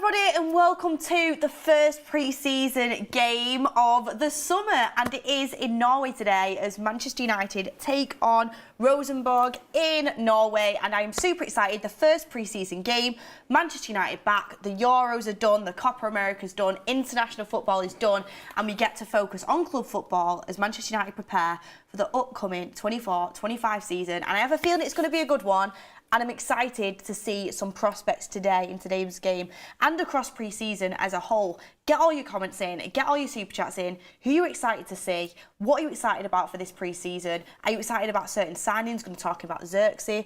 everybody, and welcome to the first pre-season game of the summer, and it is in Norway today as Manchester United take on Rosenborg in Norway, and I am super excited. The first pre-season game, Manchester United back, the Euros are done, the Copa America's done, international football is done, and we get to focus on club football as Manchester United prepare for the upcoming 24-25 season, and I have a feeling it's going to be a good one. And I'm excited to see some prospects today in today's game and across pre-season as a whole. Get all your comments in, get all your super chats in. Who are you excited to see? What are you excited about for this pre-season? Are you excited about certain signings? Going to talk about Xerxes.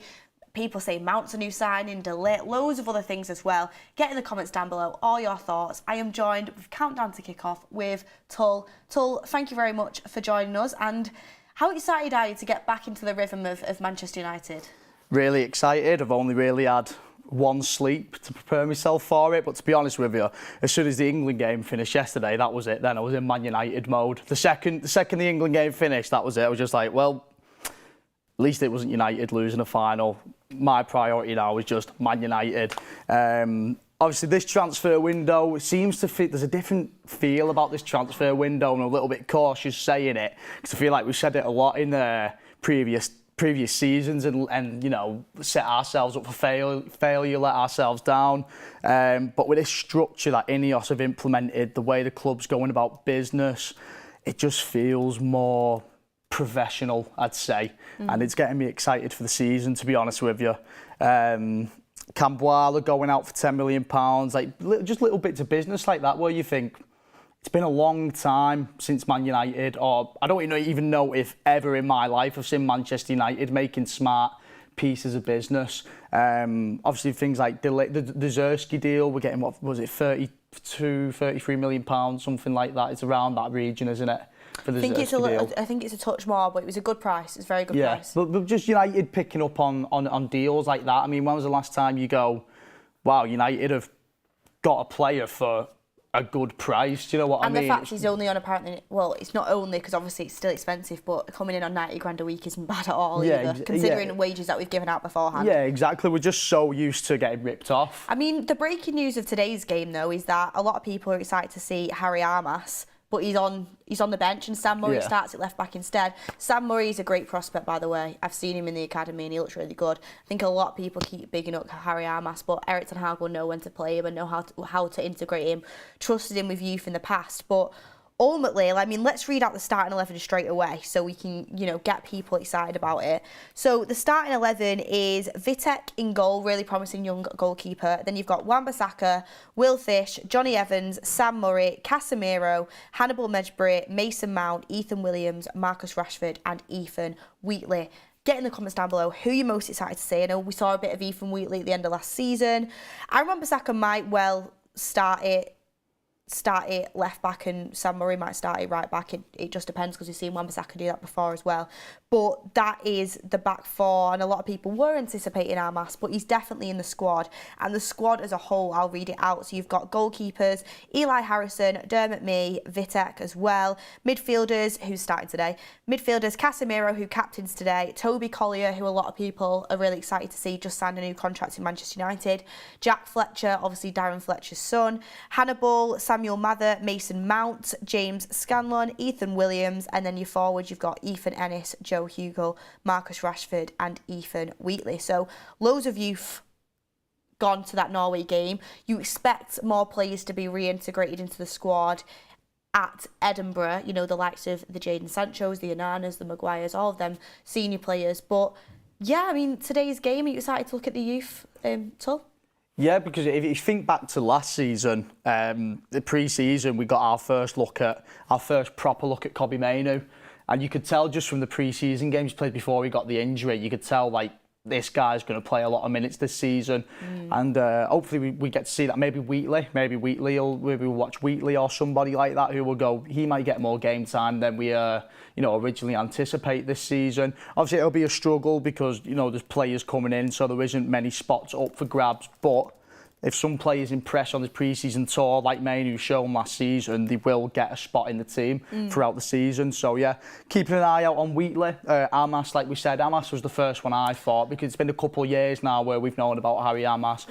People say Mount's a new signing, Delit, loads of other things as well. Get in the comments down below all your thoughts. I am joined with Countdown to Kick-Off with Tull. Tull, thank you very much for joining us. And how excited are you to get back into the rhythm of Manchester United? Really excited. I've only really had one sleep to prepare myself for it, but to be honest with you, as soon as the England game finished yesterday, that was it. Then I was in Man United mode. The second the England game finished, that was it. I was just like, well, at least it wasn't United losing a final. My priority now is just Man United. Obviously, this transfer window seems to fit. There's a different feel about this transfer window, and I'm a little bit cautious saying it because I feel like we've said it a lot in the previous seasons and you know, set ourselves up for failure, let ourselves down. But with this structure that Ineos have implemented, the way the club's going about business, it just feels more professional, I'd say. And it's getting me excited for the season, to be honest with you. Camboire going out for £10 million, like just little bits of business like that where you think, it's been a long time since Man United, or I don't even know if ever in my life I've seen Manchester United making smart pieces of business. Obviously things like the Xerxes deal, we're getting, what was it, 33 million pounds, something like that. It's around that region, isn't it? For the Xerxes deal. I think it's a touch more, but it was a good price. It's a very good price. But just United picking up on deals like that. I mean, when was the last time you go, wow, United have got a player for a good price, do you know what I mean? And the fact he's only on apparently, well, it's not only because obviously it's still expensive, but coming in on 90 grand a week isn't bad at all either, considering wages that we've given out beforehand. Yeah, exactly. We're just so used to getting ripped off. I mean, the breaking news of today's game, though, is that a lot of people are excited to see Harry Armas, but he's on the bench and Sam Murray starts at left back instead. Sam Murray is a great prospect, by the way. I've seen him in the academy and he looks really good. I think a lot of people keep bigging up Harry Armas, but Erik ten Hag will know when to play him and know how to integrate him. Trusted him with youth in the past, but ultimately, I mean, let's read out the starting 11 straight away so we can, you know, get people excited about it. So the starting 11 is Vitek in goal, really promising young goalkeeper. Then you've got Wan-Bissaka, Will Fish, Johnny Evans, Sam Murray, Casemiro, Hannibal Mejbri, Mason Mount, Ethan Williams, Marcus Rashford and Ethan Wheatley. Get in the comments down below who you're most excited to see. I know we saw a bit of Ethan Wheatley at the end of last season. Wan-Bissaka might well start it left back and Sam Murray might start it right back. It just depends because we've seen Wan-Bissaka do that before as well. But that is the back four, and a lot of people were anticipating Armas, but he's definitely in the squad. And the squad as a whole, I'll read it out. So you've got goalkeepers, Eli Harrison, Dermot Mee, Vitek as well. Midfielders, who's starting today. Midfielders, Casemiro, who captains today. Toby Collier, who a lot of people are really excited to see, just signed a new contract in Manchester United. Jack Fletcher, obviously Darren Fletcher's son. Hannibal, Samuel Mather, Mason Mount, James Scanlon, Ethan Williams, and then your forwards, you've got Ethan Ennis, Joe Hugo, Marcus Rashford and Ethan Wheatley. So loads of youth gone to that Norway game. You expect more players to be reintegrated into the squad at Edinburgh, you know, the likes of the Jadon Sanchos, the Onanas, the Maguires, all of them senior players. But yeah, I mean, today's game, are you excited to look at the youth, Tull? Yeah, because if you think back to last season, the pre-season, we got our first proper look at Kobbie Mainoo, and you could tell just from the pre-season games played before he got the injury, you could tell like this guy's going to play a lot of minutes this season, and hopefully we get to see that. Maybe we'll watch Wheatley or somebody like that who will go. He might get more game time than we originally anticipate this season. Obviously, it'll be a struggle because there's players coming in, so there isn't many spots up for grabs. But if some players impress on this pre-season tour, like Maine, who's shown last season, they will get a spot in the team throughout the season. So yeah, keeping an eye out on Wheatley. Amas, like we said, Amas was the first one I thought, because it's been a couple of years now where we've known about Harry Amas.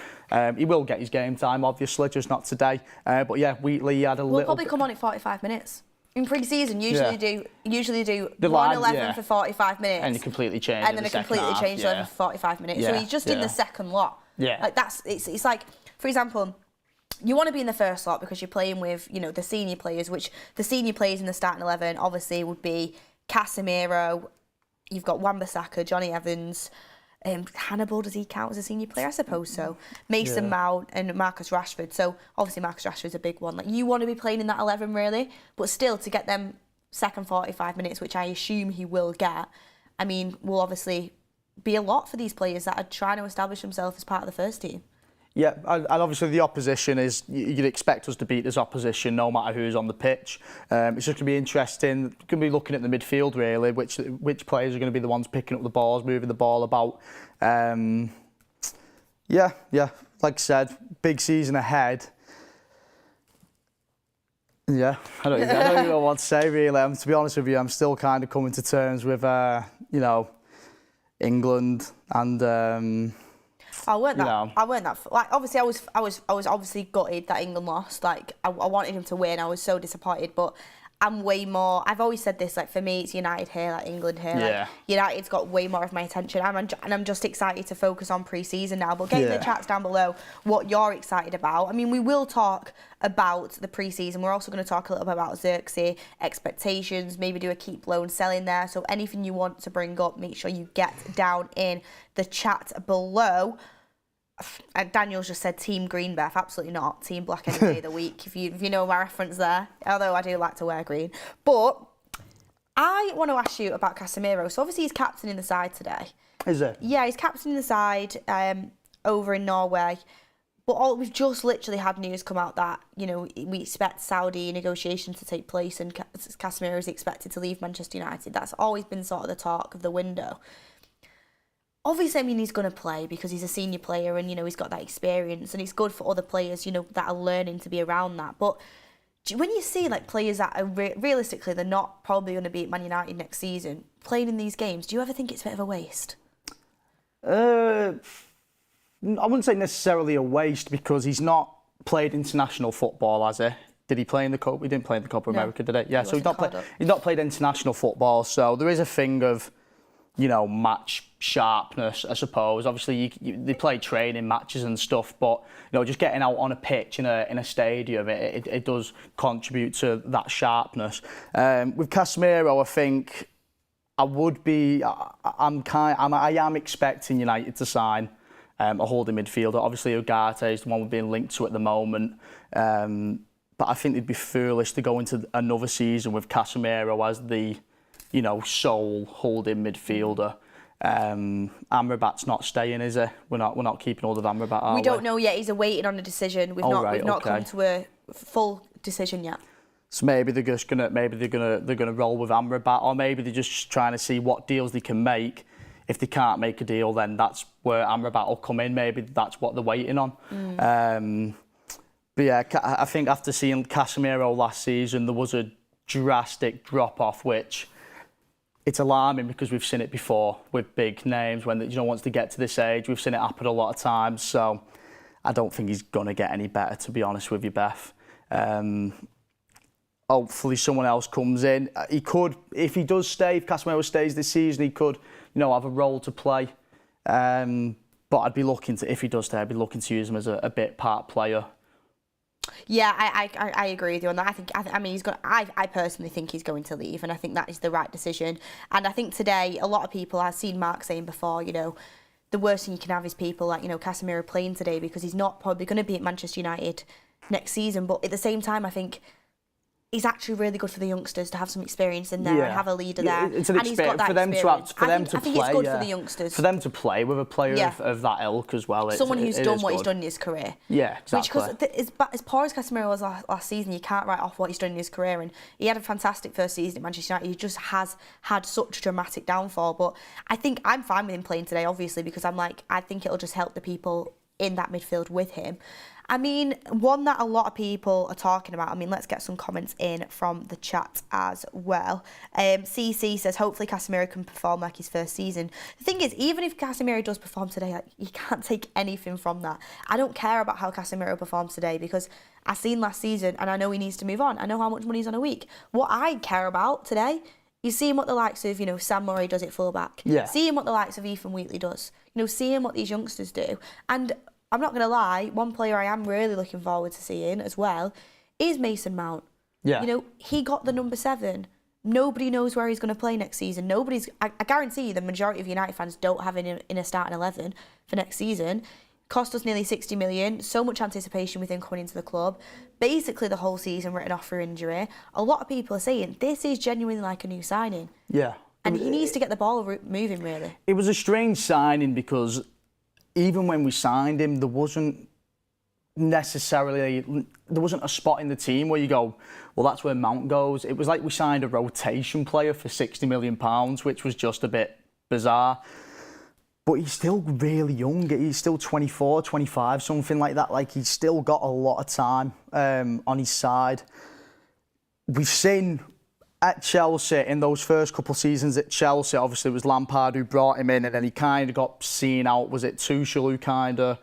He will get his game time, obviously, just not today. But yeah, Wheatley had a little. We'll probably come on at 45 minutes. In pre-season, usually do the 1-11 for 45 minutes, and you completely change, and then they completely change 11 for 45 minutes. So he's just in the second lot. Yeah, like it's like, for example, you want to be in the first lot because you're playing with, you know, the senior players, which the senior players in the starting 11 obviously would be Casemiro. You've got Wan-Bissaka, Johnny Evans. Hannibal, does he count as a senior player? I suppose so. Mason Mount and Marcus Rashford. So obviously Marcus Rashford's a big one. Like, you want to be playing in that 11 really, but still to get them second 45 minutes, which I assume he will get, I mean, will obviously be a lot for these players that are trying to establish themselves as part of the first team. Yeah, and obviously the opposition is, you'd expect us to beat this opposition no matter who's on the pitch. It's just going to be interesting. Going to be looking at the midfield really, which players are going to be the ones picking up the balls, moving the ball about. Yeah, like I said, big season ahead. Yeah, I don't even know what to say really. To be honest with you, I'm still kind of coming to terms with, you know, England and. I weren't that. Like, obviously, I was obviously gutted that England lost. Like, I wanted him to win. I was so disappointed, but I'm way more. I've always said this. Like, for me, it's United here, like England here. Yeah. Like, United's got way more of my attention. I'm just excited to focus on pre-season now. But get in the chats down below what you're excited about. I mean, we will talk about the pre-season. We're also going to talk a little bit about Xerxes, expectations, maybe do a keep loan selling there. So anything you want to bring up, make sure you get down in the chat below. Daniel's just said Team Green, Beth. Absolutely not. Team Black any day of the week, if you know my reference there. Although I do like to wear green. But I want to ask you about Casemiro. So obviously he's captaining the side today. Is it? Yeah, he's captaining the side over in Norway. But we've just literally had news come out that, you know, we expect Saudi negotiations to take place and Casemiro is expected to leave Manchester United. That's always been sort of the talk of the window. Obviously, I mean, he's going to play because he's a senior player and, you know, he's got that experience and it's good for other players, you know, that are learning to be around that. But when you see, like, players that are realistically, they're not probably going to be at Man United next season, playing in these games, do you ever think it's a bit of a waste? I wouldn't say necessarily a waste because he's not played international football, has he? Did he play in the Copa? He didn't play in the Copa America, did he? Yeah, so he's not played international football. So there is a thing of, you know, match sharpness, I suppose. Obviously, they play training matches and stuff, but, you know, just getting out on a pitch in a stadium, it does contribute to that sharpness. With Casemiro, I think I am expecting United to sign a holding midfielder. Obviously, Ugarte is the one we're being linked to at the moment. But I think they'd be foolish to go into another season with Casemiro as the, you know, sole holding midfielder. Amrabat's not staying, is he? We're not keeping hold of Amrabat, are we? We don't know yet. He's awaiting on a decision. We've not come to a full decision yet. So maybe they're gonna roll with Amrabat, or maybe they're just trying to see what deals they can make. If they can't make a deal, then that's where Amrabat will come in. Maybe that's what they're waiting on. But yeah, I think after seeing Casemiro last season, there was a drastic drop-off, which it's alarming because we've seen it before with big names when, you know, once they get to this age, we've seen it happen a lot of times. So I don't think he's going to get any better, to be honest with you, Beth. Hopefully someone else comes in. He could, if he does stay, if Casemiro stays this season, he could, you know, have a role to play. But I'd be looking to, if he does stay, I'd be looking to use him as a bit part player. Yeah, I agree with you on that. I mean, I personally think he's going to leave, and I think that is the right decision. And I think today, a lot of people, I've seen Mark saying before, you know, the worst thing you can have is people like, you know, Casemiro playing today because he's not probably going to be at Manchester United next season. But at the same time, I think he's actually really good for the youngsters to have some experience in there and have a leader there. It's an experience for them to play. I think it's good for the youngsters. For them to play with a player of that ilk as well. Someone who's done what he's done in his career. Yeah, exactly. Which, as poor as Casemiro was last season, you can't write off what he's done in his career. And he had a fantastic first season at Manchester United. He just has had such a dramatic downfall. But I think I'm fine with him playing today, obviously, because I think it'll just help the people in that midfield with him. I mean, one that a lot of people are talking about, I mean, let's get some comments in from the chat as well. CC says, hopefully Casemiro can perform like his first season. The thing is, even if Casemiro does perform today, like, you can't take anything from that. I don't care about how Casemiro performs today because I've seen last season and I know he needs to move on. I know how much money he's on a week. What I care about today is seeing what the likes of, Sam Murray does at fullback. Yeah. Seeing what the likes of Ethan Wheatley does. Seeing what these youngsters do. And I'm not going to lie, one player I am really looking forward to seeing as well is Mason Mount. Yeah. He got the number 7. Nobody knows where he's going to play next season. I guarantee you the majority of United fans don't have him in a starting 11 for next season. Cost us nearly 60 million. So much anticipation with him coming into the club. Basically the whole season written off for injury. A lot of people are saying this is genuinely like a new signing. Yeah. And he needs to get the ball moving, really. It was a strange signing because even when we signed him, there wasn't a spot in the team where you go, well, that's where Mount goes. It was like we signed a rotation player for £60 million, which was just a bit bizarre. But he's still really young. He's still 24, 25, something like that. Like, he's still got a lot of time on his side. We've seen at Chelsea, in those first couple of seasons at Chelsea, obviously it was Lampard who brought him in and then he kind of got seen out. Was it Tuchel who kind of,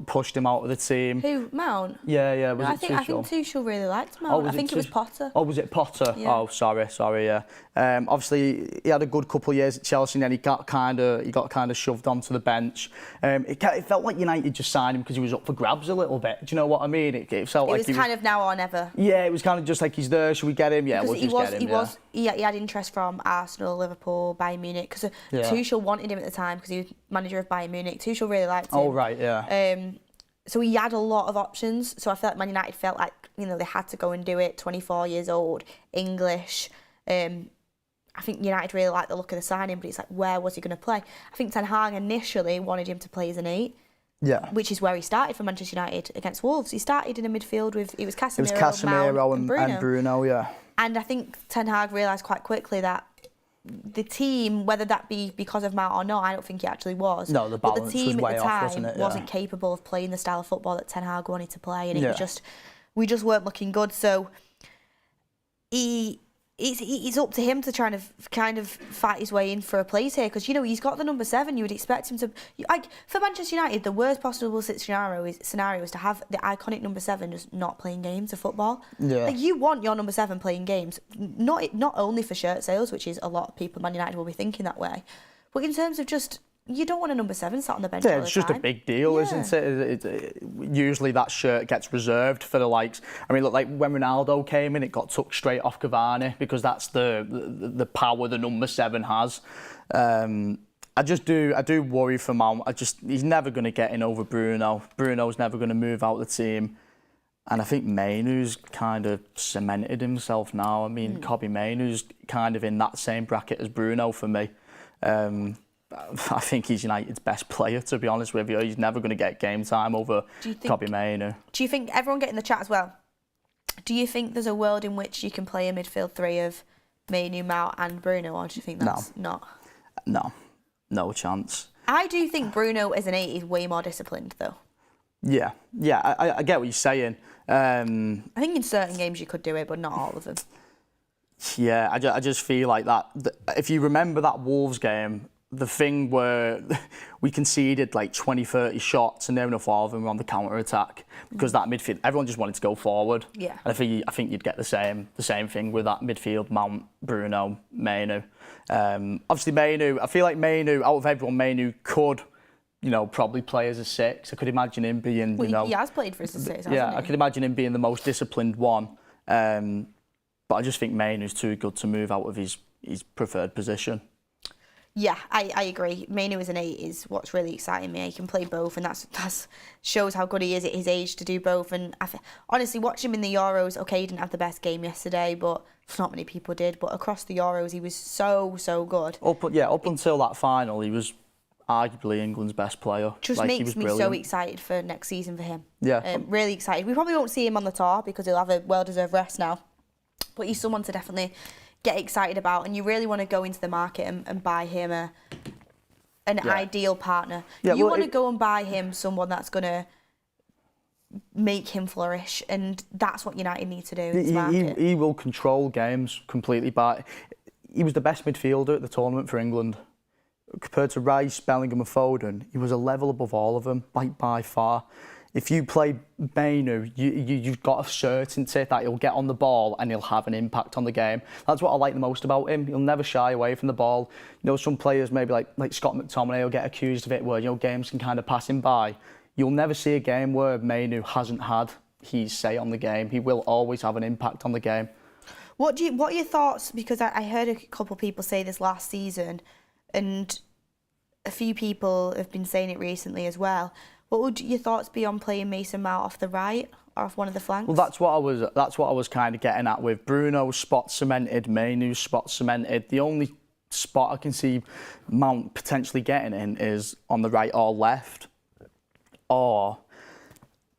pushed him out of the team? Who, Mount? Yeah. I think Tuchel really liked Mount. I think it was Potter. Oh, was it Potter? Yeah. Oh, sorry, yeah. Obviously, he had a good couple of years at Chelsea and then he got kind of shoved onto the bench. It felt like United just signed him because he was up for grabs a little bit. Do you know what I mean? It felt like it was kind of now or never. Yeah, it was kind of just like, he's there, should we get him? Yeah, because we'll just get him. He had interest from Arsenal, Liverpool, Bayern Munich, because Tuchel wanted him at the time because he was manager of Bayern Munich. Tuchel really liked him. Oh, right, yeah. So he had a lot of options. So I felt like Man United felt like, they had to go and do it. 24 years old, English. I think United really liked the look of the signing, but it's like, where was he going to play? I think Ten Hag initially wanted him to play as an 8. Yeah. Which is where he started for Manchester United against Wolves. He started in a midfield with, it was Casemiro, Mount and Bruno, yeah. And I think Ten Hag realised quite quickly that the team, whether that be because of Mount or not, I don't think it actually was. No, the balance was way off, wasn't it? But the team at the time Yeah. wasn't capable of playing the style of football that Ten Hag wanted to play, and it was just, we just weren't looking good. So it's up to him to try to kind of fight his way in for a place here, because he's got the number 7. You would expect him to, like, for Manchester United, the worst possible scenario is to have the iconic number 7 just not playing games of football. Yeah. Like, you want your number 7 playing games, not only for shirt sales, which is a lot of people Man United will be thinking that way, but in terms of just, you don't want a number 7 sat on the bench all the time. It's just a big deal, isn't it? Usually that shirt gets reserved for the likes. I mean, look, like when Ronaldo came in, it got took straight off Cavani because that's the power the number 7 has. I do worry for Mount. He's never going to get in over Bruno. Bruno's never going to move out the team. And I think Mainoo's kind of cemented himself now. I mean, Kobbie Mainoo's kind of in that same bracket as Bruno for me. I think he's United's best player, to be honest with you. He's never going to get game time over Kobbie Mainoo. Do you think, everyone get in the chat as well, do you think there's a world in which you can play a midfield 3 of Mainoo, Mount and Bruno, or do you think that's not? No chance. I do think Bruno as an 8 is way more disciplined, though. Yeah, I get what you're saying. I think in certain games you could do it, but not all of them. Yeah, I just feel like that. If you remember that Wolves game, the thing where we conceded like 20, 30 shots and near enough all of them were on the counter-attack because that midfield, everyone just wanted to go forward. Yeah. And I think you'd get the same thing with that midfield, Mount, Bruno, Mainoo. Obviously Mainoo, I feel like Mainoo, out of everyone, Mainoo could, probably play as a 6. I could imagine him being, he has played for us as a 6, hasn't he? I could imagine him being the most disciplined one. But I just think Mainoo's too good to move out of his preferred position. Yeah, I agree. Mainoo as an 8 is what's really exciting me. He can play both, and that's shows how good he is at his age to do both. And honestly, watching him in the Euros, okay, he didn't have the best game yesterday, but not many people did. But across the Euros, he was so good. Up until that final, he was arguably England's best player. Just makes me so excited for next season for him. Yeah. Really excited. We probably won't see him on the tour because he'll have a well-deserved rest now. But he's someone to definitely get excited about, and you really want to go into the market and buy him an ideal partner. Yeah, You want to go and buy him someone that's going to make him flourish, and that's what United need to do in this market. He will control games completely, but he was the best midfielder at the tournament for England. Compared to Rice, Bellingham and Foden, he was a level above all of them, by far. If you play Mainu, you've got a certainty that he'll get on the ball and he'll have an impact on the game. That's what I like the most about him. He'll never shy away from the ball. You know, some players, maybe like Scott McTominay, will get accused of it where, you know, games can kind of pass him by. You'll never see a game where Mainu hasn't had his say on the game. He will always have an impact on the game. What are your thoughts? Because I heard a couple of people say this last season, and a few people have been saying it recently as well. What would your thoughts be on playing Mason Mount off the right or off one of the flanks? Well, that's what I was kind of getting at with Bruno's spot cemented, Mainu's spot cemented. The only spot I can see Mount potentially getting in is on the right or left, or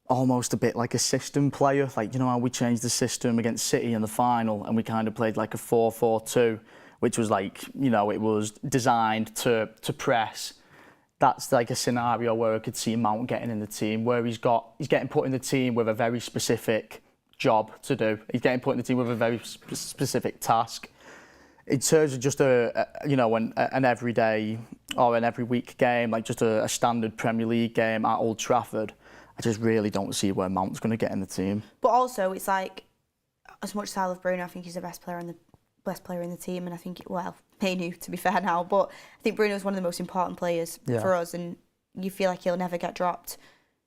almost a bit like a system player. Like, you know how we changed the system against City in the final and we kind of played like a 4-4-2, which was like, you know, it was designed to press. That's like a scenario where I could see Mount getting in the team, where he's getting put in the team with a very specific job to do. He's getting put in the team with a very specific task. In terms of just an everyday or an every week game, like just a standard Premier League game at Old Trafford, I just really don't see where Mount's going to get in the team. But also, it's like, as much as I love Bruno, I think he's the best player in the team, and I think, Mainu, to be fair now, but I think Bruno's one of the most important players for us, and you feel like he'll never get dropped.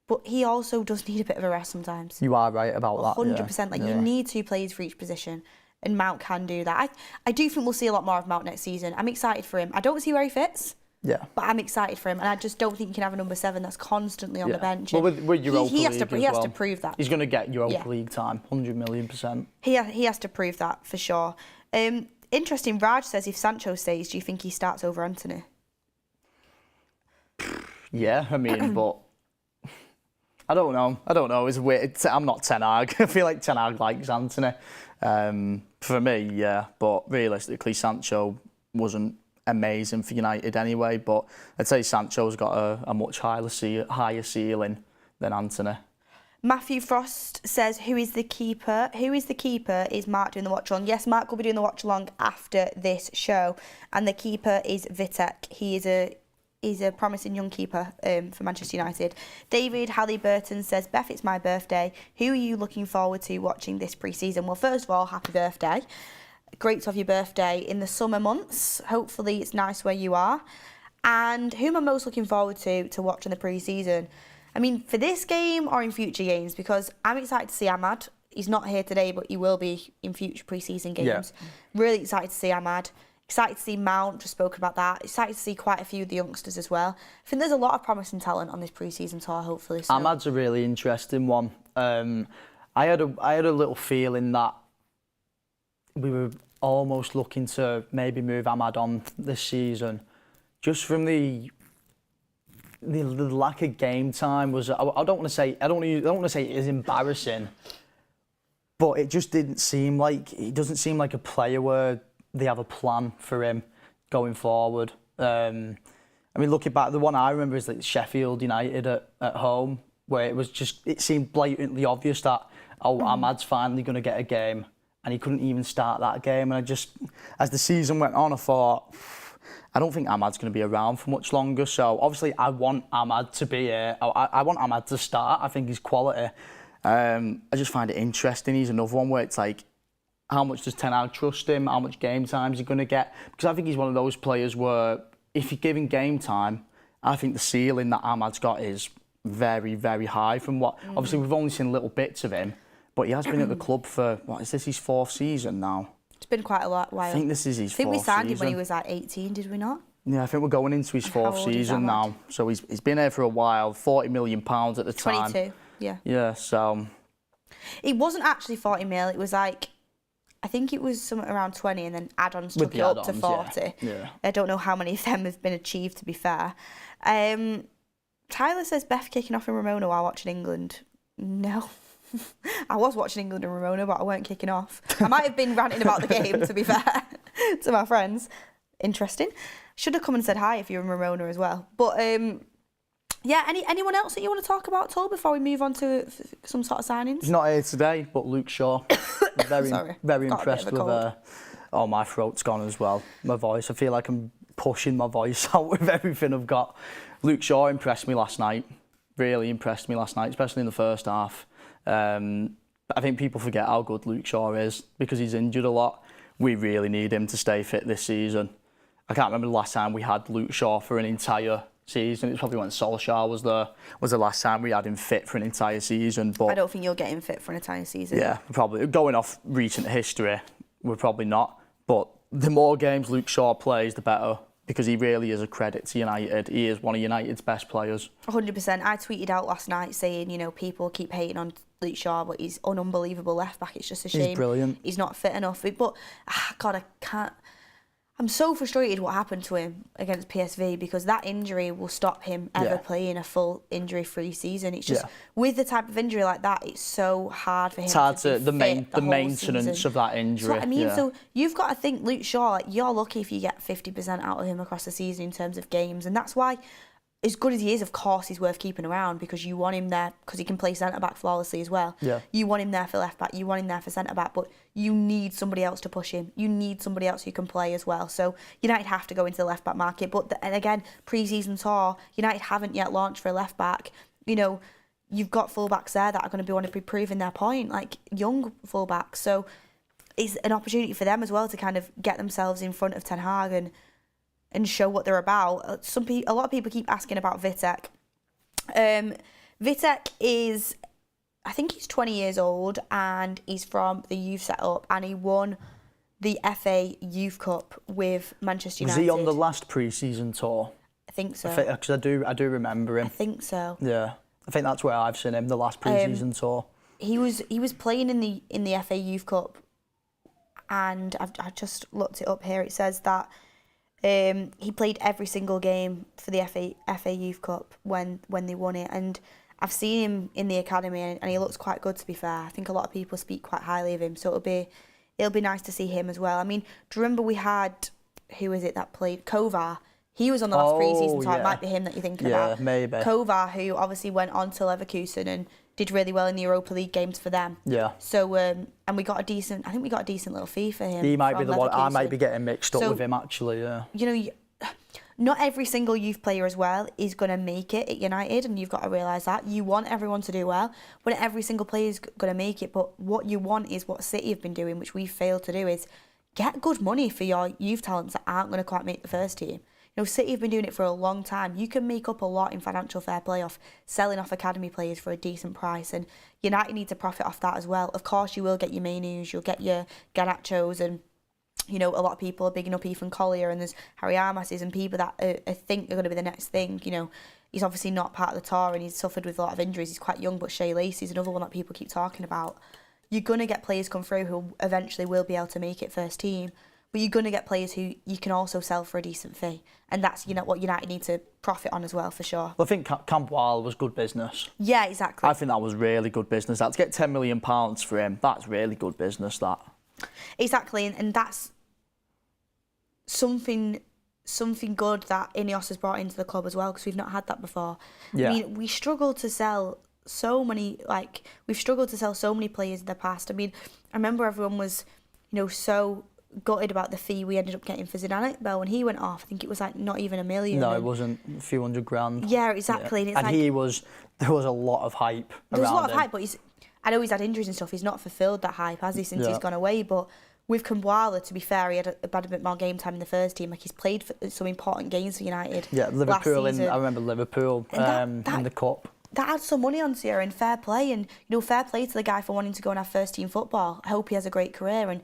But he also does need a bit of a rest sometimes. You are right about that. 100%. You need 2 players for each position, and Mount can do that. I do think we'll see a lot more of Mount next season. I'm excited for him. I don't see where he fits. Yeah. But I'm excited for him, and I just don't think you can have a number 7 that's constantly on the bench. Well, with Europa he has League to prove that. He's going to get Europa League time, 100,000,000%. He has to prove that for sure. Interesting. Raj says if Sancho stays, do you think he starts over Anthony? Yeah, I mean, but I don't know. It's weird. I'm not Ten Hag. I feel like Ten Hag likes Anthony. For me, yeah. But realistically, Sancho wasn't amazing for United anyway. But I'd say Sancho's got a much higher ceiling than Anthony. Matthew Frost says, who is the keeper? Who is the keeper? Is Mark doing the watch-along? Yes, Mark will be doing the watch-along after this show. And the keeper is Vitek. He's a promising young keeper for Manchester United. David Halliburton says, Beth, it's my birthday. Who are you looking forward to watching this pre-season? Well, first of all, happy birthday. Great to have your birthday in the summer months. Hopefully it's nice where you are. And who am I most looking forward to watch in the pre-season? I mean, for this game or in future games, because I'm excited to see Ahmad. He's not here today, but he will be in future pre-season games. Yeah. Really excited to see Ahmad. Excited to see Mount, just spoken about that. Excited to see quite a few of the youngsters as well. I think there's a lot of promising talent on this pre-season tour, hopefully. So. Ahmad's a really interesting one. I had a little feeling that we were almost looking to maybe move Ahmad on this season, just from the lack of game time. Was I don't want to say it is embarrassing, but it just didn't seem like he doesn't seem like a player where they have a plan for him going forward. I mean, looking back, the one I remember is like Sheffield United at home, where it seemed blatantly obvious that Ahmad's finally going to get a game, and he couldn't even start that game. And as the season went on, I thought, I don't think Ahmad's going to be around for much longer. So obviously, I want Ahmad to be here. I want Ahmad to start. I think he's quality. I just find it interesting. He's another one where it's like, how much does Ten Hag trust him? How much game time is he going to get? Because I think he's one of those players where, if you're giving game time, I think the ceiling that Ahmad's got is very, very high. From what obviously we've only seen little bits of him, but he has been at the club for his 4th season now. It's been quite a while. I think this is his 4th season. I think we signed him when he was like 18, did we not? Yeah, I think we're going into his 4th season now. So he's been here for a while. £40 million at the time. 22. Yeah. Yeah. So it wasn't actually 40 mil. It was like, I think it was something around 20, and then add-ons took it up to 40. Yeah. I don't know how many of them have been achieved, to be fair. Tyler says, Beth kicking off in Ramona while watching England. No. I was watching England and Ramona, but I weren't kicking off. I might have been ranting about the game, to be fair, to my friends. Interesting. Should have come and said hi if you're in Ramona as well. But yeah, anyone else that you want to talk about at all before we move on to some sort of signings? He's not here today, but Luke Shaw. Very impressed with. Oh, my throat's gone as well. My voice. I feel like I'm pushing my voice out with everything I've got. Luke Shaw impressed me last night. Really impressed me last night, especially in the first half. I think people forget how good Luke Shaw is because he's injured a lot. We really need him to stay fit this season. I can't remember the last time we had Luke Shaw for an entire season. It was probably when Solskjaer was the last time we had him fit for an entire season. But I don't think you'll get him fit for an entire season. Yeah, probably. Going off recent history, we're probably not. But the more games Luke Shaw plays, the better, because he really is a credit to United. He is one of United's best players. 100%. I tweeted out last night saying, you know, people keep hating on Luke Shaw, but he's an unbelievable left back. It's just a shame. He's brilliant. He's not fit enough. But, God, I can't. I'm so frustrated what happened to him against PSV, because that injury will stop him ever playing a full injury-free season. It's just, with the type of injury like that, it's so hard for him to be fit the maintenance season. Of that injury. So what I mean, so you've got to think Luke Shaw, like, you're lucky if you get 50% out of him across the season in terms of games, and that's why, as good as he is, of course, he's worth keeping around, because you want him there because he can play centre-back flawlessly as well. Yeah. You want him there for left-back, you want him there for centre-back, but you need somebody else to push him. You need somebody else who can play as well. So United have to go into the left-back market. And again, pre-season tour, United haven't yet launched for a left-back. You know, you've got full-backs there that are going to want to be proving their point, like young full-backs. So it's an opportunity for them as well to kind of get themselves in front of Ten Hag and show what they're about. A lot of people keep asking about Vitek. Vitek is, I think he's 20 years old, and he's from the youth setup, and he won the FA Youth Cup with Manchester United. Was he on the last pre-season tour? I think so. Because I do remember him. I think so. Yeah, I think that's where I've seen him, the last pre-season tour. He was playing in the FA Youth Cup, and I just looked it up here. It says that he played every single game for the FA Youth Cup when they won it, and I've seen him in the academy, and he looks quite good, to be fair. I think a lot of people speak quite highly of him, so it'll be nice to see him as well. I mean, do you remember we had, who is it that played? Kovar. He was on the last pre-season, so it might be him that you're thinking about. Yeah, maybe. Kovar, who obviously went on to Leverkusen and did really well in the Europa League games for them. Yeah. So, and we got a decent little fee for him. He might be the one. I might Leverkusen. be getting mixed up with him, actually, yeah. You know, not every single youth player as well is going to make it at United, and you've got to realise that. You want everyone to do well, but not every single player is going to make it. But what you want is what City have been doing, which we failed to do, is get good money for your youth talents that aren't going to quite make the first team. You know, City have been doing it for a long time. You can make up a lot in financial fair play off selling off academy players for a decent price, and United need to profit off that as well. Of course, you will get your Mainus, you'll get your Garnachos, and you know, a lot of people are bigging up Ethan Collier, and there's Harry Armases and people that think are going to be the next thing. You know, he's obviously not part of the tour, and he's suffered with a lot of injuries. He's quite young, but Shea Lacey's another one that people keep talking about. You're going to get players come through who eventually will be able to make it first team, but you're going to get players who you can also sell for a decent fee, and that's, you know, what United need to profit on as well, for sure. Well, I think Camp Wild was good business. Yeah, exactly. I think that was really good business. To get £10 million for him, that's really good business, that. Exactly, and that's something good that Ineos has brought into the club as well, because we've not had that before. Yeah. I mean, we struggled to sell so many players in the past. I mean, I remember everyone was, you know, so gutted about the fee we ended up getting for Zidane Bell when he went off. I think it was like not even $1 million. No, it wasn't a few $100,000. Yeah, exactly. Yeah. And there was a lot of hype around him. There was a lot of hype, but I know he's had injuries and stuff. He's not fulfilled that hype, has he, since he's gone away? But with Kumbuala, to be fair, he had a bit more game time in the first team. Like, he's played for some important games for United. Yeah, Liverpool. I remember Liverpool in the cup. That adds some money onto you, and fair play. And, you know, fair play to the guy for wanting to go and have first team football. I hope he has a great career. And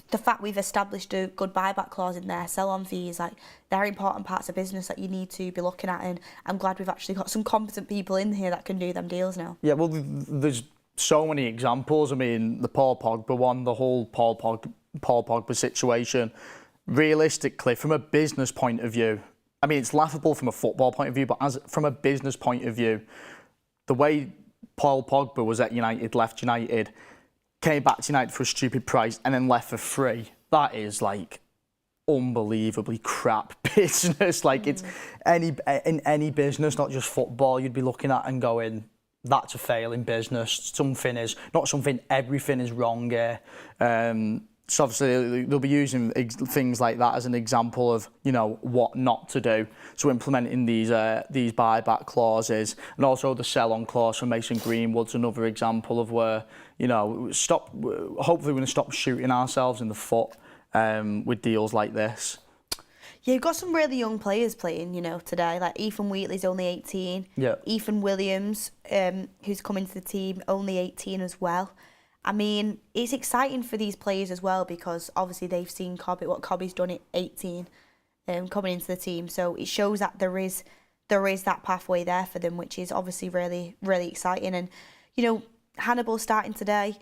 the fact we've established a good buyback clause in there, sell-on fees, like, they're important parts of business that you need to be looking at. And I'm glad we've actually got some competent people in here that can do them deals now. Yeah, well, there's so many examples. I mean, the Paul Pogba one, the whole Paul Pogba situation. Realistically, from a business point of view, I mean, it's laughable from a football point of view, but from a business point of view, the way Paul Pogba was at United, left United, came back to United for a stupid price, and then left for free, that is, like, unbelievably crap business. Like it's in any business, not just football, you'd be looking at and going, that's a failing business. Everything is wrong here. So obviously they'll be using things like that as an example of, what not to do. So implementing these buyback clauses, and also the sell-on clause for Mason Greenwood's another example of where, hopefully we're going to stop shooting ourselves in the foot with deals like this. Yeah, you've got some really young players playing, today. Like Ethan Wheatley's only 18. Yeah. Ethan Williams, who's come into the team, only 18 as well. I mean, it's exciting for these players as well because obviously they've seen what Cobby's done at 18, coming into the team. So it shows that there is that pathway there for them, which is obviously really, really exciting. And, Hannibal's starting today.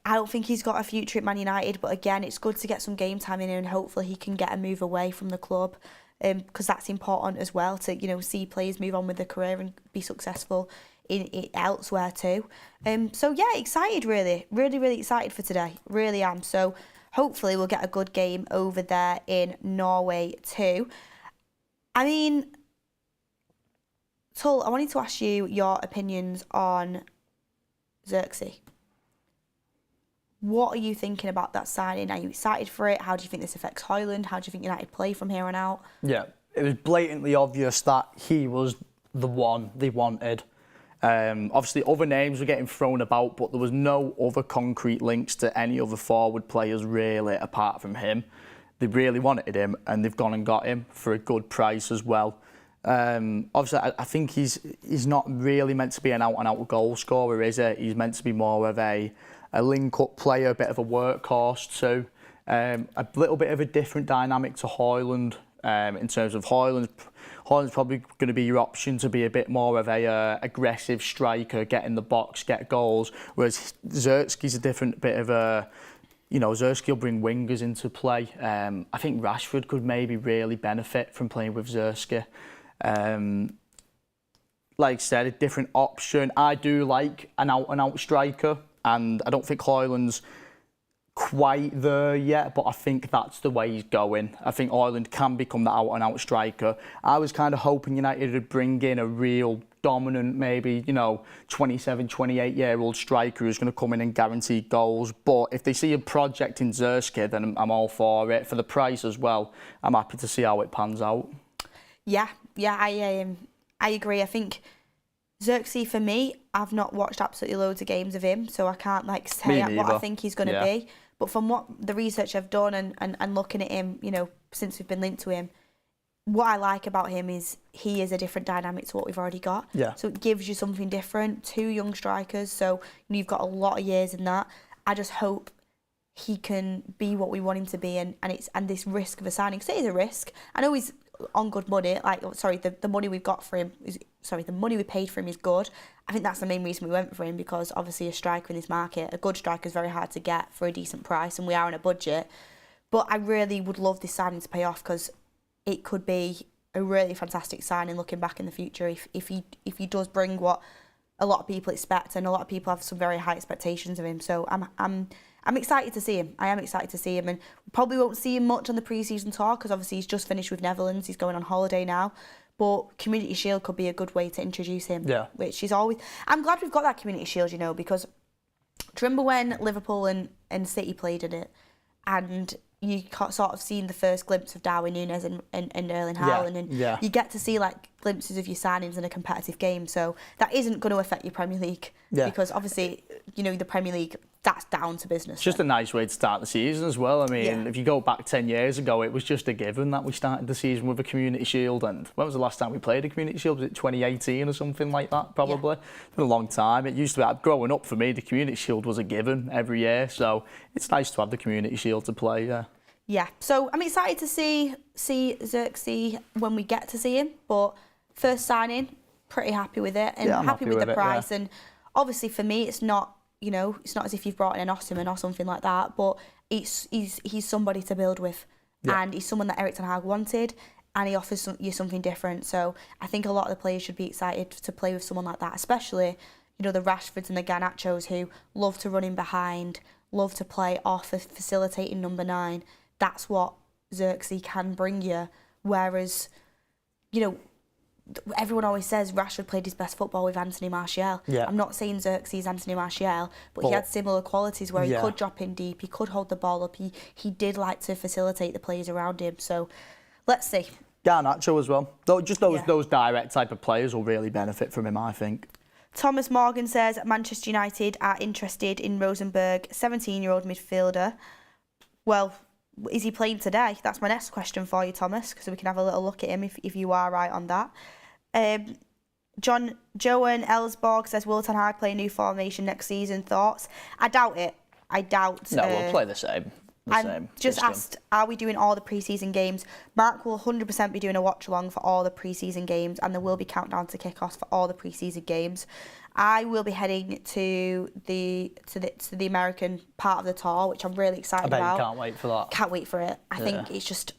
I don't think he's got a future at Man United, but again, it's good to get some game time in him and hopefully he can get a move away from the club because that's important as well to, see players move on with their career and be successful in it elsewhere too. So yeah, excited really, really, really excited for today. Really am. So hopefully we'll get a good game over there in Norway too. I mean, Tull, I wanted to ask you your opinions on Xerxes. What are you thinking about that signing? Are you excited for it? How do you think this affects Højlund? How do you think United play from here on out? Yeah, it was blatantly obvious that he was the one they wanted. Obviously, other names were getting thrown about, but there was no other concrete links to any other forward players, really, apart from him. They really wanted him, and they've gone and got him for a good price as well. Obviously, I think he's not really meant to be an out-and-out goal scorer, is he? He's meant to be more of a link-up player, a bit of a workhorse too. A little bit of a different dynamic to Højlund in terms of Højlund's probably going to be your option to be a bit more of a aggressive striker, get in the box, get goals, whereas Xerxes a different bit of a, Xerxes will bring wingers into play. I think Rashford could maybe really benefit from playing with Xerxes. Like I said, a different option. I do like an out-and-out striker, and I don't think Højlund's quite there yet, but I think that's the way he's going. I think Højlund can become the out-and-out striker. I was kind of hoping United would bring in a real dominant, maybe, 27, 28-year-old striker who's going to come in and guarantee goals. But if they see a project in Xerxes, then I'm all for it. For the price as well, I'm happy to see how it pans out. Yeah, I agree. I think Xerxes, for me, I've not watched absolutely loads of games of him, so I can't say what I think he's going to be. But from what the research I've done and looking at him, since we've been linked to him, what I like about him is he is a different dynamic to what we've already got. Yeah. So it gives you something different. 2 young strikers, so you've got a lot of years in that. I just hope he can be what we want him to be, and this risk of a signing, because it is a risk. I know he's on good money. The money we've got for him the money we paid for him is good. I think that's the main reason we went for him, because obviously a striker in this market, a good striker, is very hard to get for a decent price, and we are on a budget. But I really would love this signing to pay off, because it could be a really fantastic signing looking back in the future if he does bring what a lot of people expect, and a lot of people have some very high expectations of him. So I'm excited to see him. I am excited to see him, and we probably won't see him much on the pre-season tour because obviously he's just finished with Netherlands. He's going on holiday now. But Community Shield could be a good way to introduce him. Yeah. Which is always... I'm glad we've got that Community Shield, because do you remember when Liverpool and City played in it, and you sort of seen the first glimpse of Darwin Núñez and Erling Haaland, and you get to see glimpses of your signings in a competitive game. So that isn't going to affect your Premier League because obviously the Premier League, that's down to business. It's just a nice way to start the season as well. I mean, if you go back 10 years ago, it was just a given that we started the season with a Community Shield. And when was the last time we played a Community Shield? Was it 2018 or something like that, probably? It's been a long time. It used to be, growing up for me, the Community Shield was a given every year. So it's nice to have the Community Shield to play, Yeah, so I'm excited to see Xerxes when we get to see him. But first signing, pretty happy with it, and happy with the price. And obviously for me, it's not, it's not as if you've brought in an Osimhen or something like that, but he's somebody to build with, and he's someone that Erik ten Hag wanted, and he offers you something different. So I think a lot of the players should be excited to play with someone like that, especially the Rashfords and the Garnachos who love to run in behind, love to play off a facilitating number 9. That's what Xerxes can bring you. Whereas, you know, everyone always says Rashford played his best football with Anthony Martial. Yeah. I'm not saying Xerxes Anthony Martial, but he had similar qualities where he could drop in deep, he could hold the ball up, he did like to facilitate the players around him. So let's see. Garnacho as well. Just those direct type of players will really benefit from him, I think. Thomas Morgan says Manchester United are interested in Rosenborg, 17-year-old midfielder. Well, is he playing today? That's my next question for you, Thomas, because we can have a little look at him if you are right on that. Joan Ellsborg says, will Ten Hag play a new formation next season? Thoughts? I doubt it. No, we'll play the same. I'm just asked, are we doing all the pre-season games? Mark will 100% be doing a watch-along for all the pre-season games, and there will be countdown to kick-offs for all the pre-season games. I will be heading to the American part of the tour, which I'm really excited about. I bet you can't wait for that. Can't wait for it. I think it's just...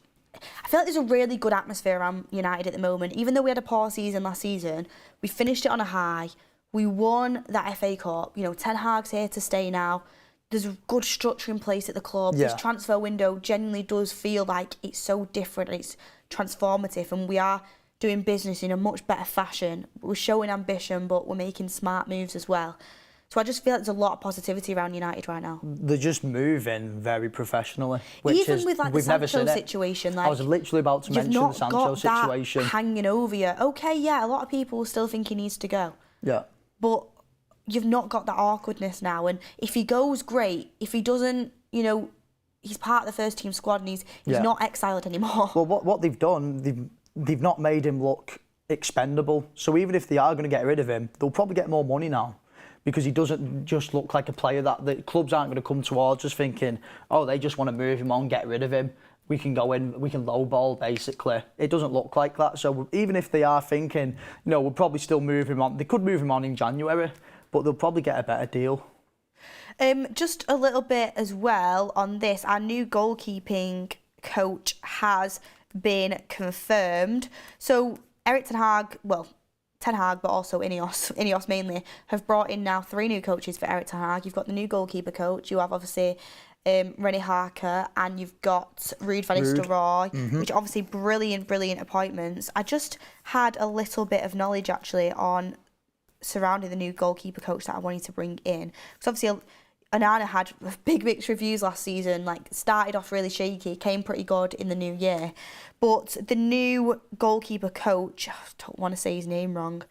I feel like there's a really good atmosphere around United at the moment. Even though we had a poor season last season, we finished it on a high. We won that FA Cup. You know, Ten Hag's here to stay now. There's a good structure in place at the club. This transfer window genuinely does feel like it's so different and it's transformative, and we are doing business in a much better fashion. We're showing ambition, but we're making smart moves as well. So I just feel like there's a lot of positivity around United right now. They're just moving very professionally, which even is, with like we've the never Sancho seen situation, like I was literally about to mention the Sancho situation. You've not got that hanging over you. Okay, yeah, a lot of people still think he needs to go. Yeah. But you've not got that awkwardness now, and if he goes, great. If he doesn't, you know, he's part of the first team squad and he's not exiled anymore. Well, what they've done, they've not made him look expendable. So even if they are going to get rid of him, they'll probably get more money now, because he doesn't just look like a player that the clubs aren't going to come towards us thinking, oh, they just want to move him on, get rid of him. We can go in, we can lowball, basically. It doesn't look like that. So even if they are thinking, you know, we'll probably still move him on. They could move him on in January, but they'll probably get a better deal. Just a little bit as well on this. Our new goalkeeping coach has been confirmed. So Eric Ten Hag, but also Ineos mainly, have brought in now 3 new coaches for Eric Ten Hag. You've got the new goalkeeper coach. You have obviously René Harker, and you've got Ruud van Nistelrooy, which are obviously brilliant appointments. I just had a little bit of knowledge actually on surrounding the new goalkeeper coach that I wanted to bring in. Because obviously Onana had big mixed reviews last season, like started off really shaky, came pretty good in the new year. But the new goalkeeper coach, I don't want to say his name wrong,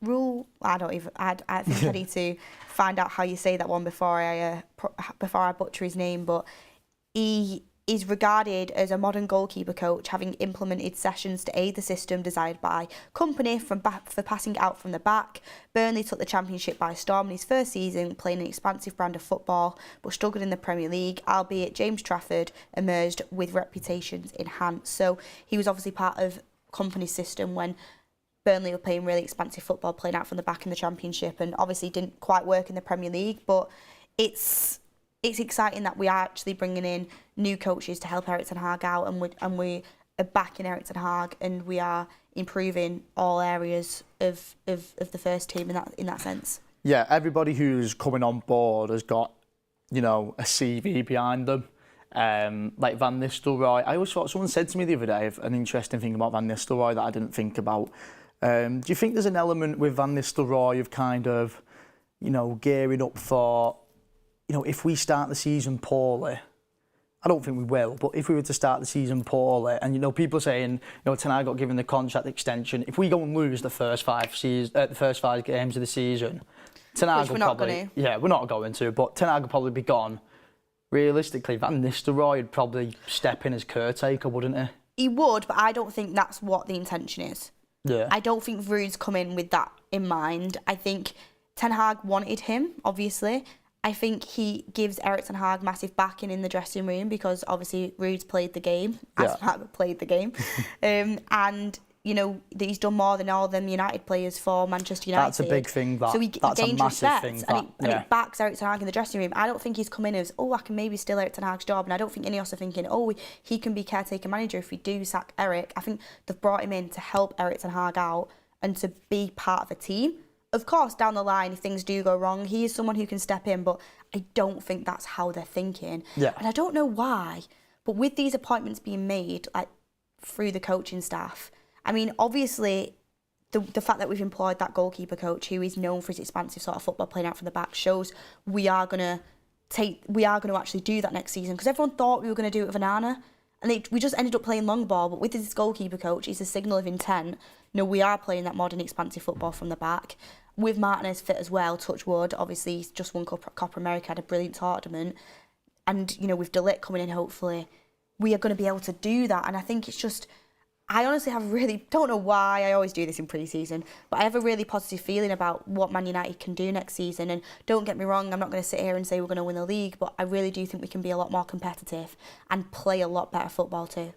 Rule. I think I need to find out how you say that one before I butcher his name. But he is regarded as a modern goalkeeper coach, having implemented sessions to aid the system desired by Company for passing out from the back. Burnley took the Championship by storm in his first season, playing an expansive brand of football, but struggled in the Premier League, albeit James Trafford emerged with reputations enhanced. So he was obviously part of Company's system when Burnley were playing really expansive football, playing out from the back in the Championship, and obviously didn't quite work in the Premier League, but it's exciting that we are actually bringing in new coaches to help Eric Ten Hag out, and we are backing Eric Ten Hag, and we are improving all areas of the first team in that sense. Yeah, everybody who's coming on board has got, you know, a CV behind them. Like Van Nistelrooy. I always thought, someone said to me the other day an interesting thing about Van Nistelrooy that I didn't think about. Do you think there's an element with Van Nistelrooy of kind of, you know, gearing up for, you know, if we start the season poorly, I don't think we will, but if we were to start the season poorly, and, you know, people are saying, you know, Ten Hag got given the contract extension, if we go and lose the first 5 games of the season, Ten Hag will probably... Yeah, we're not going to, but Ten Hag will probably be gone. Realistically, Van Nistelrooy would probably step in as caretaker, wouldn't he? He would, but I don't think that's what the intention is. Yeah. I don't think Ruud's come in with that in mind. I think Ten Hag wanted him, obviously. I think he gives Eric Ten Hag massive backing in the dressing room because obviously Ruud's played the game, as Matt played the game. And, you know, he's done more than all them United players for Manchester United. That's a big thing. So he that's gained a massive respect, thing. And it backs Eric Ten Hag in the dressing room. I don't think he's come in as, I can maybe steal Eric Ten Hag's job. And I don't think Ineos are thinking, he can be caretaker manager if we do sack Eric. I think they've brought him in to help Eric Ten Hag out and to be part of a team of course, down the line, if things do go wrong, he is someone who can step in, but I don't think that's how they're thinking. Yeah. And I don't know why, but with these appointments being made, like, through the coaching staff, I mean, obviously, the fact that we've employed that goalkeeper coach who is known for his expansive sort of football playing out from the back shows we are going to actually do that next season, because everyone thought we were going to do it with Onana, and we just ended up playing long ball. But with this goalkeeper coach, it's a signal of intent. We are playing that modern expansive football from the back. With Martinez fit as well, touch wood, obviously he's just won Copa America, had a brilliant tournament, and with De Ligt coming in, hopefully we are going to be able to do that. And I think it's just, I honestly don't know why I always do this in pre-season, but I have a really positive feeling about what Man United can do next season. And don't get me wrong, I'm not going to sit here and say we're going to win the league, but I really do think we can be a lot more competitive and play a lot better football too.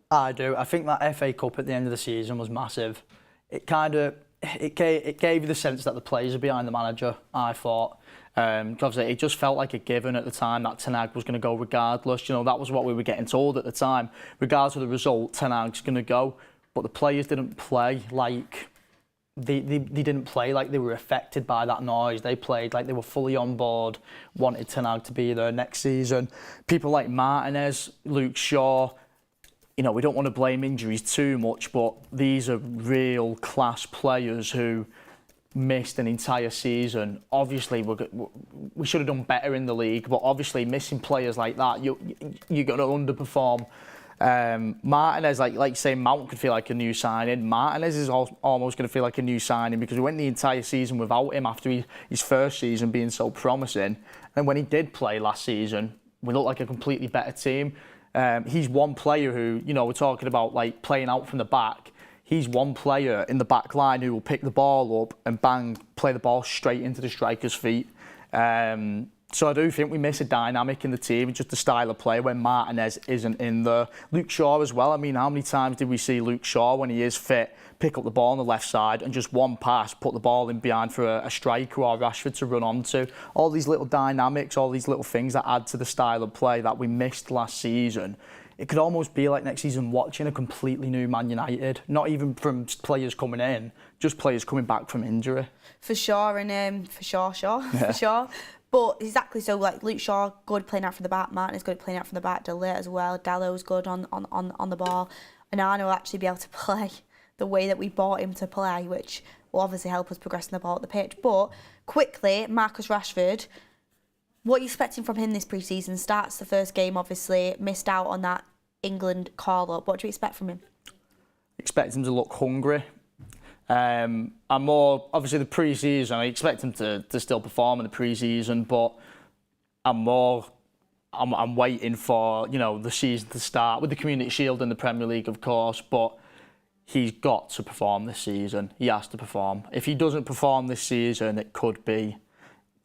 I do. I think that FA Cup at the end of the season was massive. It gave you the sense that the players are behind the manager, I thought. Obviously, it just felt like a given at the time that Ten Hag was going to go regardless. That was what we were getting told at the time. Regardless of the result, Ten Hag's going to go. But the players didn't play like they didn't play like they were affected by that noise. They played like they were fully on board, wanted Ten Hag to be there next season. People like Martinez, Luke Shaw. We don't want to blame injuries too much, but these are real class players who missed an entire season. Obviously, we should have done better in the league, but obviously missing players like that, you're going to underperform. Martinez, like say Mount could feel like a new signing. Martinez is almost going to feel like a new signing, because we went the entire season without him after his first season being so promising. And when he did play last season, we looked like a completely better team. He's one player who, we're talking about like playing out from the back. He's one player in the back line who will pick the ball up and bang, play the ball straight into the striker's feet. So I do think we miss a dynamic in the team, just the style of play when Martinez isn't in there. Luke Shaw as well. I mean, how many times did we see Luke Shaw, when he is fit, pick up the ball on the left side and just one pass, put the ball in behind for a striker or Rashford to run onto? All these little dynamics, all these little things that add to the style of play that we missed last season. It could almost be like next season watching a completely new Man United, not even from players coming in, just players coming back from injury. For sure, and for sure. But exactly, so like Luke Shaw, good playing out from the back. Martin is good at playing out from the back. De Ligt as well. Dallow's good on the ball. And Arno will actually be able to play the way that we bought him to play, which will obviously help us progressing the ball at the pitch. But quickly, Marcus Rashford, what are you expecting from him this pre-season? Starts the first game, obviously, missed out on that England call-up. What do you expect from him? Expect him to look hungry. I'm more, obviously the pre-season, I expect him to still perform in the pre-season, but I'm waiting for, the season to start with the Community Shield in the Premier League, of course, but he's got to perform this season. He has to perform. If he doesn't perform this season, it could be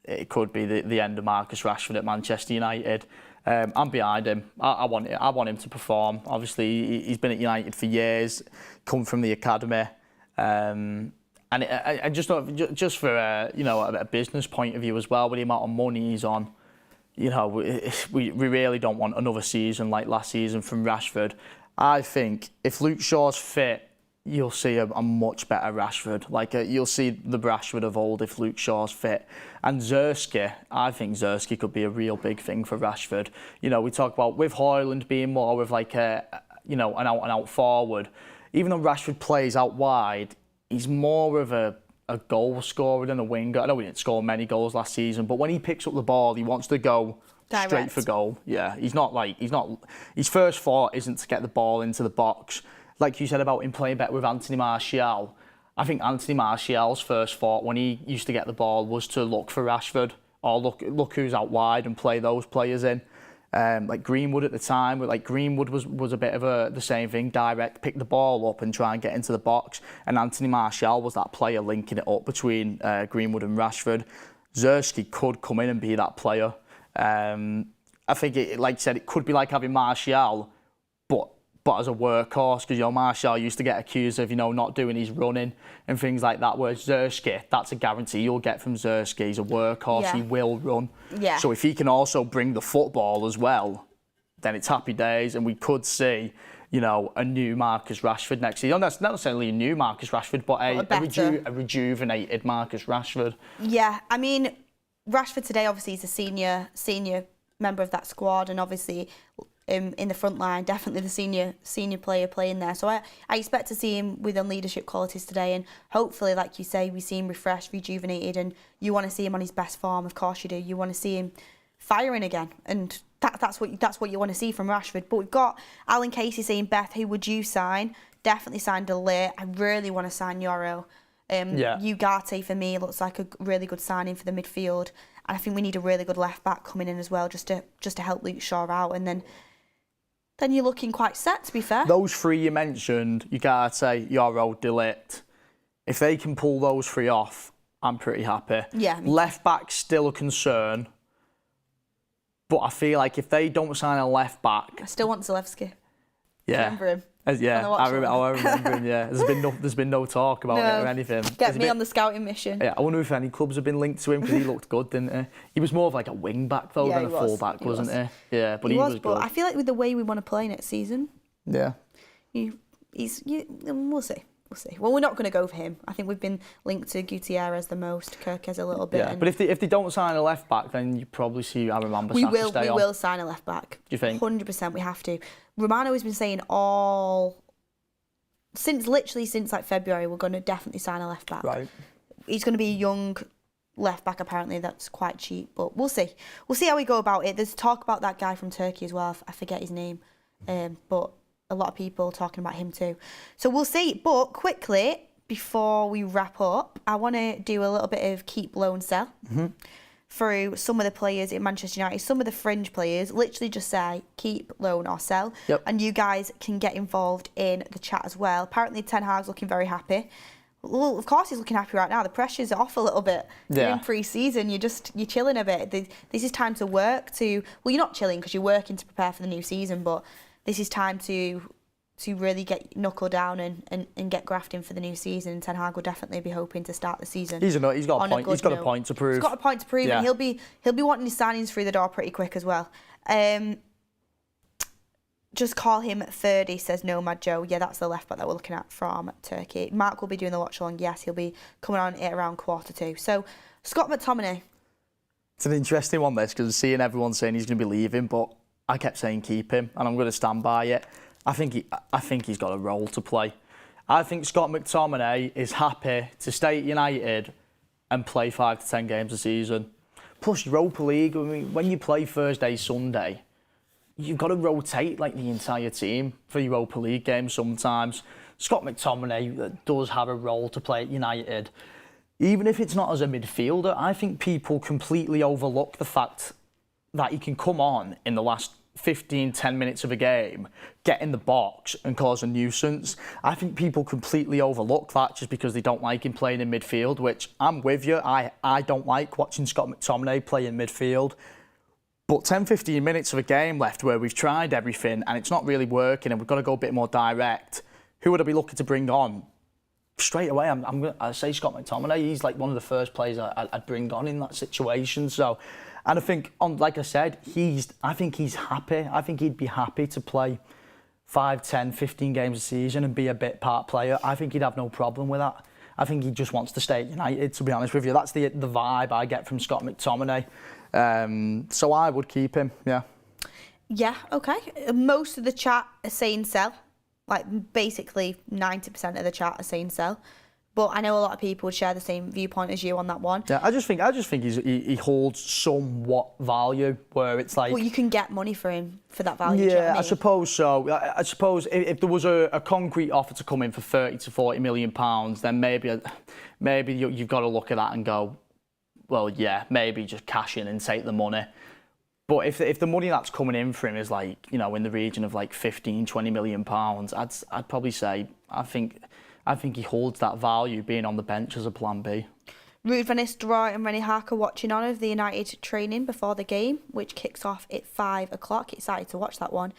the end of Marcus Rashford at Manchester United. I'm behind him. I want him to perform. Obviously, he's been at United for years, come from the academy, and I just for a business point of view as well, with the amount of money he's on, we really don't want another season like last season from Rashford. I think if Luke Shaw's fit, you'll see a much better Rashford. You'll see the Rashford of old if Luke Shaw's fit. And Zerski, I think Zerski could be a real big thing for Rashford. We talk about with Højlund being more of like an out-and-out forward. Even though Rashford plays out wide, he's more of a goal scorer than a winger. I know he didn't score many goals last season, but when he picks up the ball, he wants to go direct, straight for goal. Yeah, he's not. His first thought isn't to get the ball into the box. Like you said about him playing better with Anthony Martial, I think Anthony Martial's first thought when he used to get the ball was to look for Rashford or look who's out wide and play those players in. Like Greenwood at the time, Greenwood was a bit of the same thing, direct, pick the ball up and try and get into the box. And Anthony Martial was that player linking it up between Greenwood and Rashford. Zerski could come in and be that player. I think, like you said, it could be like having Martial, but as a workhorse, because Martial used to get accused of not doing his running and things like that. Whereas Zerski, that's a guarantee you'll get from Zerski. He's a workhorse. Yeah. He will run. Yeah. So if he can also bring the football as well, then it's happy days, and we could see a new Marcus Rashford next season. That's not necessarily a new Marcus Rashford, but a rejuvenated Marcus Rashford. Yeah, I mean, Rashford today obviously is a senior member of that squad, and obviously in the front line, definitely the senior player playing there. So I expect to see him with leadership qualities today, and hopefully, like you say, we see him refreshed, rejuvenated, and you want to see him on his best form. Of course you do. You want to see him firing again, and that's what you want to see from Rashford. But we've got Alan Casey saying, Beth, who would you sign? Definitely sign De Ligt. I really want to sign Yoro. Ugarte for me looks like a really good signing for the midfield, and I think we need a really good left back coming in as well, just to help Luke Shaw out, and then you're looking quite set, to be fair. Those three you mentioned, Ugarte, Yoro, De Ligt, if they can pull those three off, I'm pretty happy. Yeah. Left back's still a concern, but I feel like if they don't sign a left back... I still want Zalewski. Yeah. Remember him? Yeah, I remember him, yeah. There's been no talk about it or anything. Get me on the scouting mission. Yeah, I wonder if any clubs have been linked to him, because he looked good, didn't he? He was more of like a wing back though than a full back, wasn't he? Yeah, but he was good. But I feel like with the way we want to play next season, we'll see. We'll see. Well, we're not going to go for him. I think we've been linked to Gutierrez the most, Kirkez a little bit. Yeah, but if they don't sign a left back, then you probably see Aaron Wan-Bissaka stay on. We will sign a left back. Do you think? 100%, we have to. Romano has been saying since like February, we're going to definitely sign a left back. Right. He's going to be a young left back apparently that's quite cheap, but we'll see. We'll see how we go about it. There's talk about that guy from Turkey as well. I forget his name, but a lot of people talking about him too. So we'll see. But quickly, before we wrap up, I want to do a little bit of keep, loan, sell. Through some of the players in Manchester United, some of the fringe players, literally just say keep, loan or sell. Yep. And you guys can get involved in the chat as well. Apparently Ten Hag's looking very happy. Well, of course he's looking happy right now. The pressure's off a little bit. Yeah. You're in pre-season, you're chilling a bit. This is time to work you're not chilling because you're working to prepare for the new season, but this is time to really get knuckle down and get grafting for the new season. Ten Hag will definitely be hoping to start the season. He's got a point. He's got a point to prove. He's got a point to prove, and he'll be wanting his signings through the door pretty quick as well. Just call him 30, says Nomad Joe. Yeah, that's the left back that we're looking at from Turkey. Mark will be doing the watch along. Yes, he'll be coming on at around 2:45. So Scott McTominay. It's an interesting one, this, because seeing everyone saying he's going to be leaving, but I kept saying keep him, and I'm going to stand by it. I think he's got a role to play. I think Scott McTominay is happy to stay at United and play 5 to 10 games a season. Plus Europa League, I mean, when you play Thursday, Sunday, you've got to rotate like the entire team for Europa League games sometimes. Scott McTominay does have a role to play at United. Even if it's not as a midfielder, I think people completely overlook the fact that he can come on in the last 15-10 minutes of a game, get in the box and cause a nuisance. I think people completely overlook that just because they don't like him playing in midfield, which I'm with you. I don't like watching Scott McTominay play in midfield. But 10-15 minutes of a game left where we've tried everything and it's not really working and we've got to go a bit more direct. Who would I be looking to bring on? Straight away, I say Scott McTominay. He's like one of the first players I'd bring on in that situation. So, and I think, like I said, I think he's happy. I think he'd be happy to play 5, 10, 15 games a season and be a bit part player. I think he'd have no problem with that. I think he just wants to stay at United, to be honest with you. That's the vibe I get from Scott McTominay. So I would keep him, yeah. Yeah, okay. Most of the chat are saying sell. Like, basically 90% of the chat are saying sell. But I know a lot of people would share the same viewpoint as you on that one. Yeah, I just think he holds somewhat value where it's like... Well, you can get money for him for that value. Yeah, do you know what I mean? I suppose so. I suppose if there was a concrete offer to come in for 30 to 40 million pounds, then maybe you've got to look at that and go, well, yeah, maybe just cash in and take the money. But if the money that's coming in for him is like, you know, in the region of like 15, 20 million pounds, I'd probably say I think he holds that value being on the bench as a plan B. Ruud van Nistelrooy and Rennie Harker watching on of the United training before the game, which kicks off at 5 o'clock. Excited to watch that one.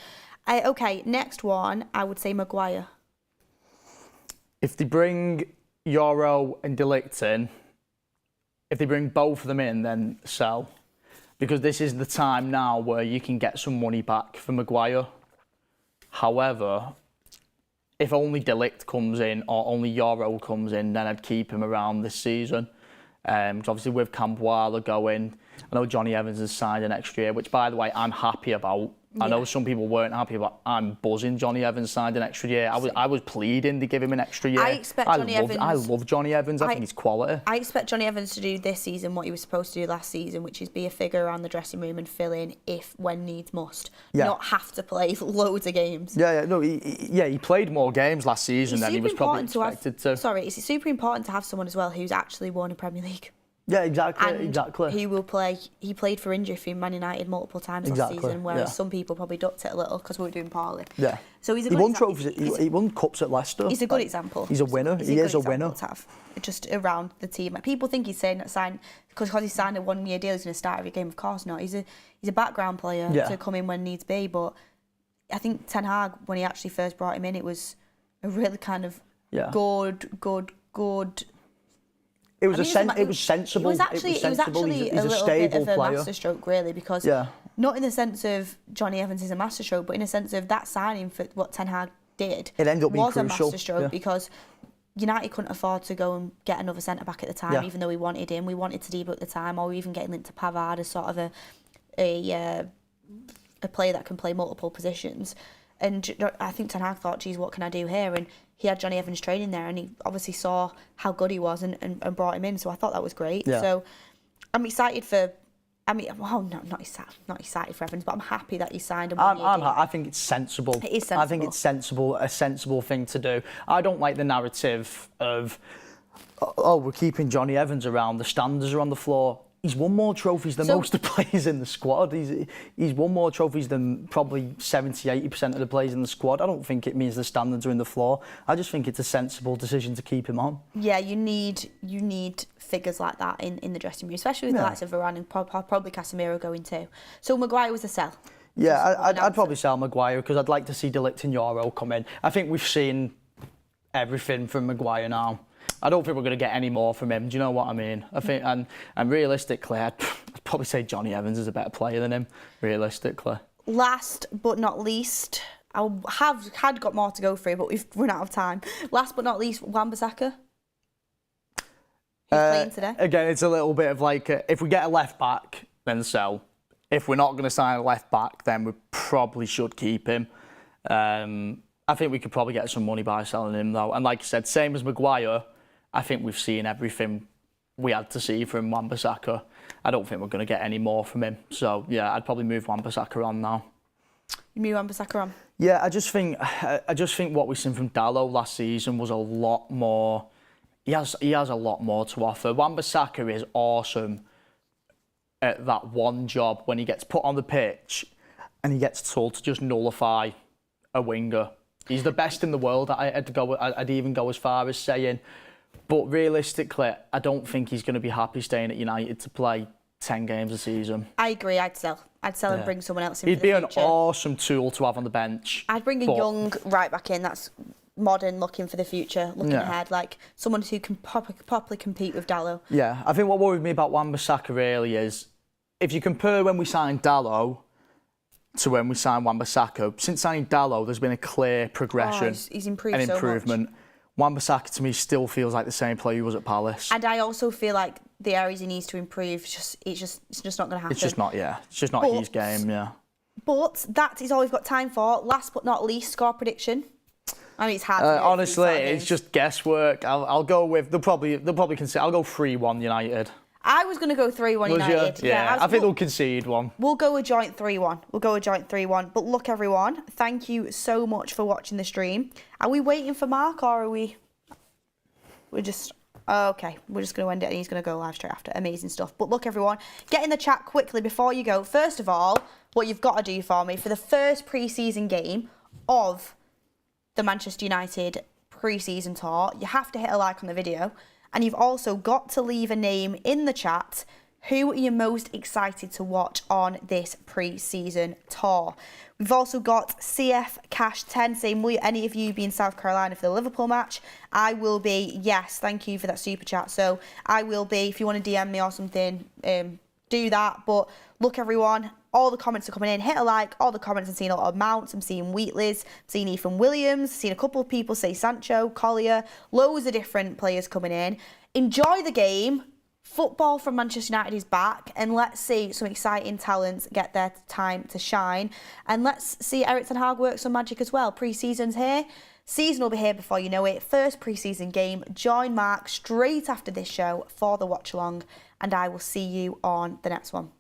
Okay, next one, I would say Maguire. If they bring Yoro and De Ligt in, if they bring both of them in, then sell. Because this is the time now where you can get some money back for Maguire. However, if only De Ligt comes in or only Euro comes in, then I'd keep him around this season. 'Cause obviously with Camboire going, I know Johnny Evans has signed an extra year, which by the way I'm happy about. I know some people weren't happy, but I'm buzzing Johnny Evans signed an extra year. I was pleading to give him an extra year. I love Johnny Evans. I think he's quality. I expect Johnny Evans to do this season what he was supposed to do last season, which is be a figure around the dressing room and fill in if, when needs must. Not have to play loads of games. He played more games last season than he was probably expected to. Sorry, it's super important to have someone as well who's actually won a Premier League. Yeah, exactly. He will play. He played for injury for Man United multiple times last season, whereas some people probably ducked it a little because we were doing poorly. Yeah. So he won trophies. He won cups at Leicester. He's a good example. He's a winner. He is a winner. To have just around the team. Like, people think he's saying that because he signed a 1 year deal, he's going to start every game. Of course not. He's a background player to come in when needs be. But I think Ten Hag, when he actually first brought him in, it was a really kind of good. It was sensible. It was actually He's a little bit of a player. masterstroke, really, because not in the sense of Johnny Evans is a masterstroke, but in the sense of that signing for what Ten Hag did it ended up being was crucial. A masterstroke because United couldn't afford to go and get another centre back at the time, even though we wanted him. We wanted Tadibo at the time, or even getting linked to Pavard as sort of a player that can play multiple positions. And I think Ten Hag thought, geez, what can I do here? And he had Johnny Evans training there, and he obviously saw how good he was and brought him in. So I thought that was great. Yeah. So I'm excited for. Not excited for Evans, but I'm happy that he signed a 1 year deal. I think it's sensible. It is sensible. I think it's a sensible thing to do. I don't like the narrative of, we're keeping Johnny Evans around. The standards are on the floor. He's won more trophies than most of the players in the squad. He's won more trophies than probably 70-80% of the players in the squad. I don't think it means the standards are in the floor. I just think it's a sensible decision to keep him on. Yeah, you need figures like that in the dressing room, especially with the likes of Varane and probably Casemiro going too. So Maguire was a sell. Yeah, I'd probably sell Maguire because I'd like to see De Ligt and Euro come in. I think we've seen everything from Maguire now. I don't think we're going to get any more from him. Do you know what I mean? I think, and realistically, I'd probably say Johnny Evans is a better player than him. Realistically. Last but not least, I had got more to go through, but we've run out of time. Last but not least, Wan-Bissaka. He's playing today. Again, it's a little bit of like, if we get a left back, then sell. If we're not going to sign a left back, then we probably should keep him. I think we could probably get some money by selling him though. And like I said, same as Maguire. I think we've seen everything we had to see from Wan-Bissaka. I don't think we're going to get any more from him. So, yeah, I'd probably move Wan-Bissaka on now. You move Wan-Bissaka on? Yeah, I just think what we've seen from Dalot last season was a lot more. He has a lot more to offer. Wan-Bissaka is awesome at that one job when he gets put on the pitch and he gets told to just nullify a winger. He's the best in the world. I'd even go as far as saying. But realistically, I don't think he's going to be happy staying at United to play 10 games a season. I agree, I'd sell and bring someone else in. He'd be an awesome tool to have on the bench. I'd bring a young right back in that's modern, looking for the future, looking ahead, like someone who can properly compete with Dalot. Yeah, I think what worried me about Wan-Bissaka really is, if you compare when we signed Dalot to when we signed Wan-Bissaka, since signing Dalot, there's been a clear progression he's improved and improvement. So much. Wan-Bissaka to me still feels like the same player he was at Palace. And I also feel like the areas he needs to improve, it's just not going to happen. It's just not his game, yeah. But that is all we've got time for. Last but not least, score prediction. I mean, it's hard. Honestly, it's just guesswork. I'll go with they'll probably concede. I'll go 3-1 United. I was going to go 3-1 United. Yeah, I think they'll concede one. We'll go a joint 3-1. But look, everyone, thank you so much for watching the stream. Are we waiting for Mark or are we... We're just... Okay, we're just going to end it and he's going to go live straight after. Amazing stuff. But look, everyone, get in the chat quickly before you go. First of all, what you've got to do for me, for the first pre-season game of the Manchester United pre-season tour, you have to hit a like on the video. And you've also got to leave a name in the chat. Who are you most excited to watch on this pre-season tour? We've also got CF Cash 10 saying, will any of you be in South Carolina for the Liverpool match? I will be, yes, thank you for that super chat. So I will be, if you want to DM me or something, do that. But look, everyone, All the comments are coming in. Hit a like. All the comments. I'm seeing a lot of Mounts. I'm seeing Wheatley's. I'm seeing Ethan Williams. I'm seeing a couple of people say Sancho, Collier. Loads of different players coming in. Enjoy the game. Football from Manchester United is back, and let's see some exciting talents get their time to shine. And let's see Erik ten Hag work some magic as well. Pre-season's here. Season will be here before you know it. First pre-season game. Join Mark straight after this show for the watch-along, and I will see you on the next one.